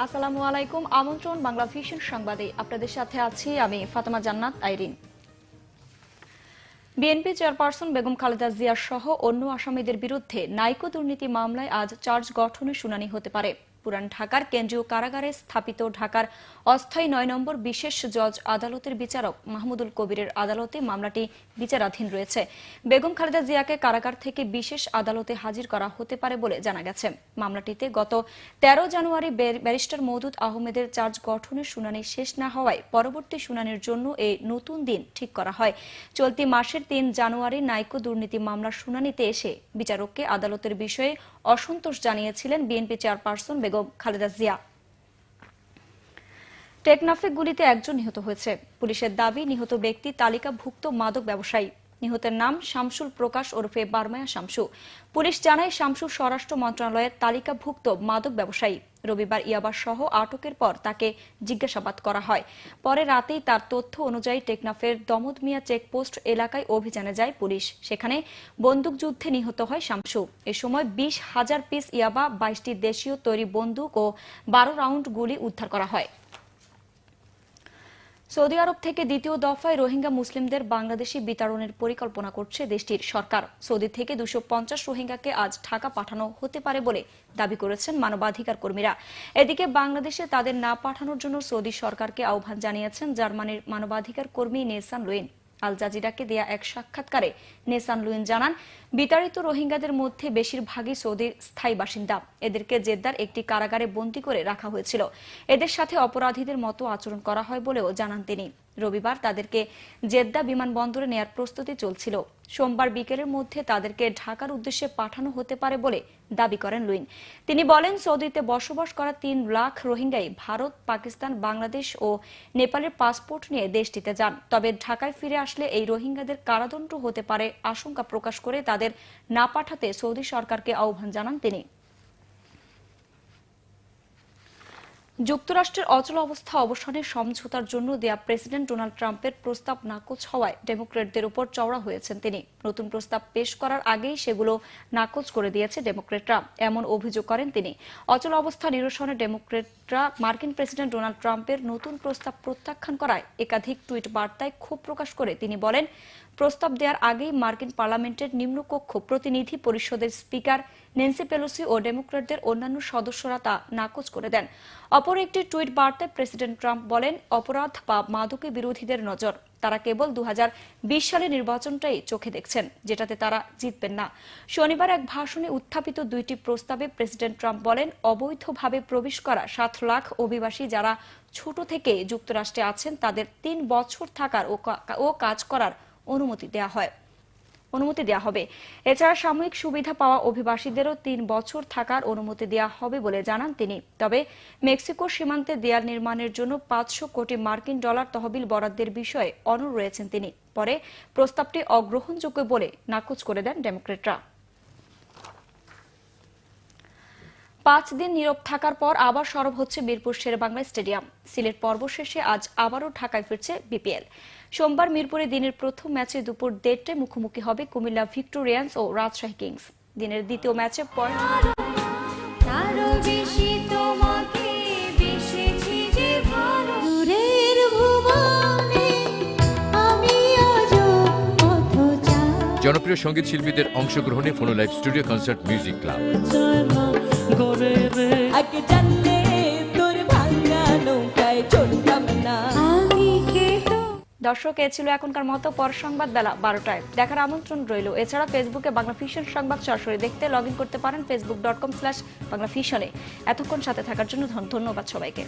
আসসালামু আলাইকুম। আমন্ত্রণ বাংলা ভিশন সংবাদে আপনাদের সাথে আছি আমি ফাতেমা জান্নাত আইরিন। বিএনপি চেয়ারপারসন বেগম খালেদা জিয়া সহ অন্য আসামিদের বিরুদ্ধে নাইকো দুর্নীতি মামলায় আজ চার্জ গঠনের শুনানি হতে পারে। পুরান ঢাকার কেন্দ্রীয় কারাগারে স্থাপিত ঢাকার অস্থায়ী ৯ নম্বর বিশেষ জজ আদালতের বিচারক মাহমুদুল কবিরের আদালতে মামলাটি বিচারাধীন রয়েছে। বেগম খালেদা জিয়াকে কারাগার থেকে বিশেষ আদালতে হাজির করা হতে পারে বলে জানা গেছে। মামলাটিতে গত ১৩ জানুয়ারি ব্যারিস্টার মওদুদ আহমেদের চার্জ গঠনের শুনানি শেষ না হওয়ায় পরবর্তী শুনানির জন্য এই নতুন দিন ঠিক করা হয়। চলতি মাসের ৩ জানুয়ারি নাইকো দুর্নীতি মামলার শুনানিতে এসে বিচারককে আদালতের বিষয়ে অসন্তোষ জানিয়েছিলেন বিএনপি চেয়ারপারসন বেগম খালেদা জিয়া। টেকনাফে গুলিতে একজন নিহত হয়েছে। পুলিশের দাবি নিহত ব্যক্তি তালিকাভুক্ত মাদক ব্যবসায়ী। নিহতের নাম শামসুল প্রকাশ ওরফে বারমায়া শামসু। পুলিশ জানায় শামসু স্বরাষ্ট্র মন্ত্রণালয়ের তালিকাভুক্ত মাদক ব্যবসায়ী। রবিবার ইয়াবা সহ আটকের পর তাকে জিজ্ঞাসাবাদ করা হয়। পরে রাতেই তার তথ্য অনুযায়ী টেকনাফের দমদমিয়া চেকপোস্ট এলাকায় অভিযানে যায় পুলিশ। সেখানে বন্দুকযুদ্ধে নিহত হয় শামসু। এ সময় ২০,০০০ পিস ইয়াবা, ২২টি দেশীয় তৈরি বন্দুক ও ১২ রাউন্ড গুলি উদ্ধার করা হয়। সৌদি আরব থেকে দ্বিতীয় দফায় রোহিঙ্গা মুসলিমদের বাংলাদেশে বিতরণের পরিকল্পনা করছে দেশটির সরকার। সৌদি থেকে ২৫০ রোহিঙ্গাকে আজ ঢাকা পাঠানো হতে পারে বলে দাবি করেছেন মানবাধিকার কর্মীরা। এদিকে বাংলাদেশে তাদের না পাঠানোর জন্য সৌদি সরকারকে আহ্বান জানিয়েছেন জার্মানির মানবাধিকার কর্মী নেসান লুইন। আল জাজিরাকে দেয়া এক সাক্ষাৎকারে নেসান লুইন জানান, বিতাড়িত রোহিঙ্গাদের মধ্যে বেশিরভাগই সৌদির স্থায়ী বাসিন্দা। এদেরকে জেদ্দার একটি কারাগারে বন্দী করে রাখা হয়েছিল। এদের সাথে অপরাধীদের মতো আচরণ করা হয় বলেও জানান তিনি। রবিবার তাদেরকে জেদ্দা বিমানবন্দরে নেয়ার প্রস্তুতি চলছিল। সোমবার বিকেলের মধ্যে তাদেরকে ঢাকার উদ্দেশ্যে পাঠানো হতে পারে বলে দাবি করেন লুইন। তিনি বলেন, সৌদিতে বসবাস করা ৩ লাখ রোহিঙ্গাই ভারত, পাকিস্তান, বাংলাদেশ ও নেপালের পাসপোর্ট নিয়ে দেশটিতে যান। তবে ঢাকায় ফিরে আসলে এই রোহিঙ্গাদের কারাদণ্ড হতে পারে আশঙ্কা প্রকাশ করে তাদের না পাঠাতে সৌদি সরকারকে আহ্বান জানান তিনি। যুক্তরাষ্ট্রের অচল অবস্থা অবসানের সমঝোতার জন্য দেয়া প্রেসিডেন্ট ডোনাল্ড ট্রাম্পের প্রস্তাব নাকচ হওয়ায় ডেমোক্র্যাটদের উপর চওড়া হয়েছেন তিনি। নতুন প্রস্তাব পেশ করার আগেই সেগুলো নাকচ করে দিয়েছে ডেমোক্র্যাটরা, এমন অভিযোগ করেন তিনি। অচল অবস্থা নিরসনে ডেমোক্র্যাটরা মার্কিন প্রেসিডেন্ট ডোনাল্ড ট্রাম্পের নতুন প্রস্তাব প্রত্যাখ্যান করায় একাধিক টুইট বার্তায় ক্ষোভ প্রকাশ করে তিনি বলেন, প্রস্তাব দেওয়ার আগেই মার্কিন পার্লামেন্টের নিম্নকক্ষ প্রতিনিধি পরিষদের স্পিকার ন্যান্সি পেলোসি ও ডেমোক্র্যাটদের অন্যান্য সদস্যরা তা নাকচ করে দেন। অপর একটি টুইট বার্তায় প্রেসিডেন্ট ট্রাম্প বলেন, অপরাধ বা মাদকে বিরোধীদের নজর। তারা কেবল ২০২০ সালে নির্বাচনটাই চোখে দেখছেন, যেটাতে তারা জিতবেন না। শনিবার এক ভাষণে উত্থাপিত 2টি প্রস্তাবে প্রেসিডেন্ট ট্রাম্প বলেন, অবৈধভাবে প্রবেশ করা ৭ লাখ অভিবাসী যারা ছোট থেকে যুক্তরাষ্ট্রে আছেন তাদের ৩ বছর থাকার ও কাজ করার অনুমতি দেওয়া হবে। এছাড়া সাময়িক সুবিধা পাওয়া অভিবাসীদেরও ৩ বছর থাকার অনুমতি দেওয়া হবে বলে জানান তিনি। তবে মেক্সিকোর সীমান্তে দেয়াল নির্মাণের জন্য ৫০০ কোটি মার্কিন ডলার তহবিল বরাদ্দের বিষয়ে অনড় রয়েছেন তিনি। পরে প্রস্তাবটি অগ্রহণযোগ্য বলে নাকচ করে দেন ডেমোক্র্যাটরা। ৫ দিন নীরব থাকার পর আবার সরব হচ্ছে মিরপুর শেরেবাংলা স্টেডিয়াম। সিলেট পর্ব শেষে আজ আবারও ঢাকায় ফিরছে বিপিএল। সোমবার মিরপুরে দিনের প্রথম ম্যাচে দুপুর ১:৩০টায় মুখোমুখি হবে কুমিল্লা ভিক্টোরিয়ান্স ও রাজশাহী কিংস। দিনের দ্বিতীয় ম্যাচে জনপ্রিয় সঙ্গীত শিল্পীদের অংশগ্রহণে ফোনো live studio concert music club. দর্শক, এ ছিল এখনকার মতো। পর সংবাদ বেলা ১২টায় দেখার আমন্ত্রণ রইল। এছাড়া ফেসবুকে বাংলা ভিশন সংবাদ সরাসরি দেখতে লগ ইন করতে পারেন facebook.com/বাংলাভিশনে। এতক্ষণ সাথে থাকার জন্য ধন্যবাদ সবাইকে।